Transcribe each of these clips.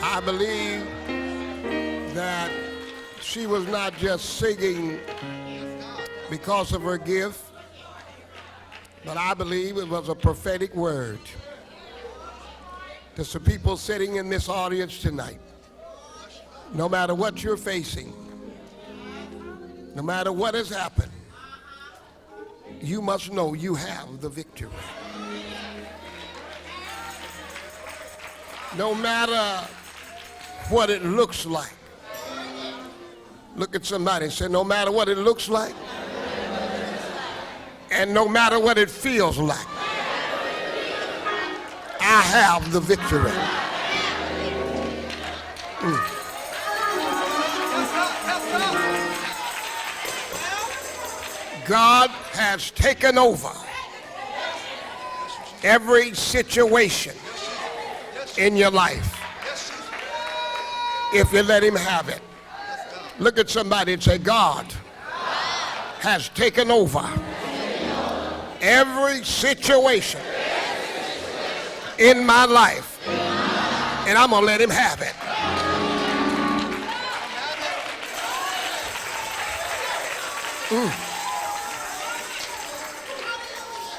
I believe that she was not just singing because of her gift, but I believe it was a prophetic word to some people sitting in this audience tonight. No matter what you're facing, no matter what has happened, you must know you have the victory. No matter what it looks like. Look at somebody and say, no matter what it looks like, and no matter what it feels like, I have the victory. God has taken over every situation in your life if you let him have it. Look at somebody and say, God has taken over every situation in my life, and I'm gonna let him have it.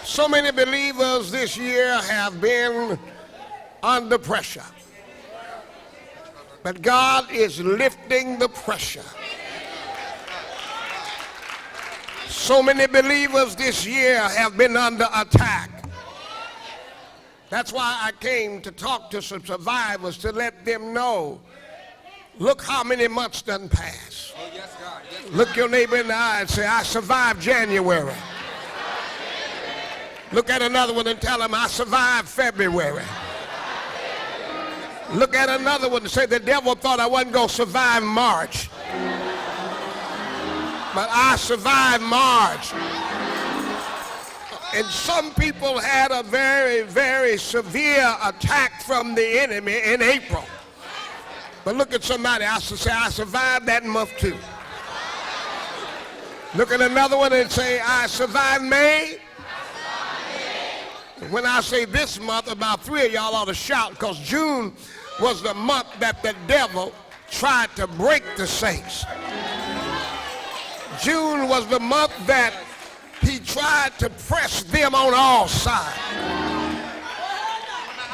So many believers this year have been under pressure, but God is lifting the pressure. So many believers this year have been under attack. That's why I came to talk to some survivors to let them know, look how many months done passed. Oh, yes, God. Yes, God. Look your neighbor in the eye and say, I survived January. Look at another one and tell him, I survived February. Look at another one and say, the devil thought I wasn't going to survive March, but I survived March. And some people had a very, very severe attack from the enemy in April. But look at somebody else and say, I survived that month too. Look at another one and say, I survived May. When I say this month, about 3 of y'all ought to shout, because June was the month that the devil tried to break the saints. June was the month that he tried to press them on all sides.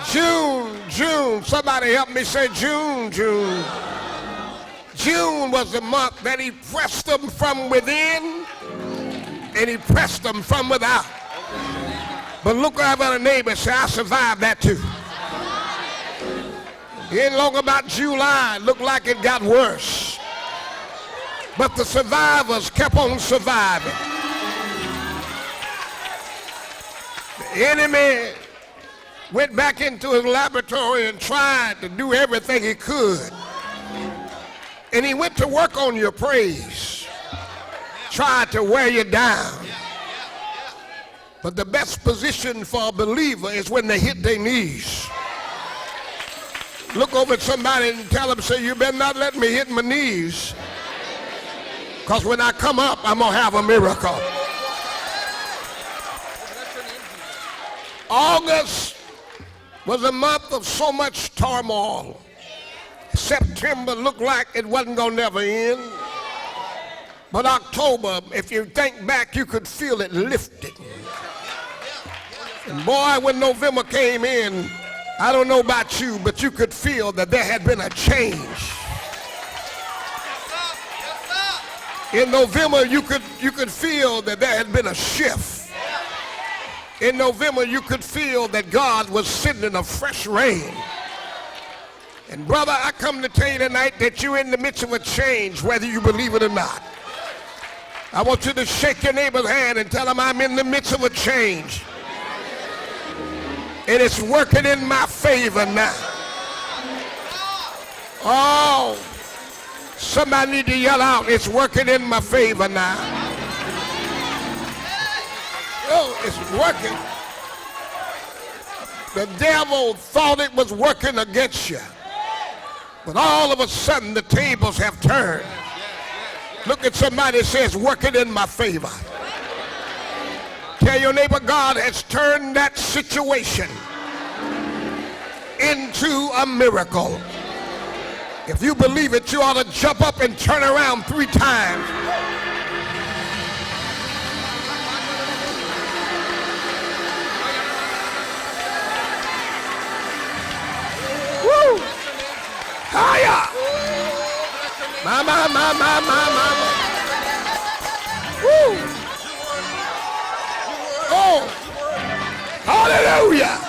June, somebody help me say June. June was the month that he pressed them from within and he pressed them from without. But look over at a neighbor and say, I survived that too. It ain't long about July, it looked like it got worse. But the survivors kept on surviving. The enemy went back into his laboratory and tried to do everything he could. And he went to work on your praise, tried to wear you down. But the best position for a believer is when they hit their knees. Look over at somebody and tell them, say, you better not let me hit my knees, because when I come up, I'm going to have a miracle. August was a month of so much turmoil. September looked like it wasn't going to never end. But October, if you think back, you could feel it lifting. And boy, when November came in, I don't know about you, but you could feel that there had been a change. In November, you could feel that there had been a shift. In November, you could feel that God was sending a fresh rain. And brother, I come to tell you tonight that you're in the midst of a change, whether you believe it or not. I want you to shake your neighbor's hand and tell him, I'm in the midst of a change. And it's working in my favor now. Oh, somebody need to yell out, it's working in my favor now. Oh, it's working. The devil thought it was working against you. But all of a sudden, the tables have turned. Look at somebody that says, working in my favor. Tell your neighbor, God has turned that situation into a miracle. If you believe it, you ought to jump up and turn around 3 times. Woo! Hiya! My. Woo! Oh! Hallelujah!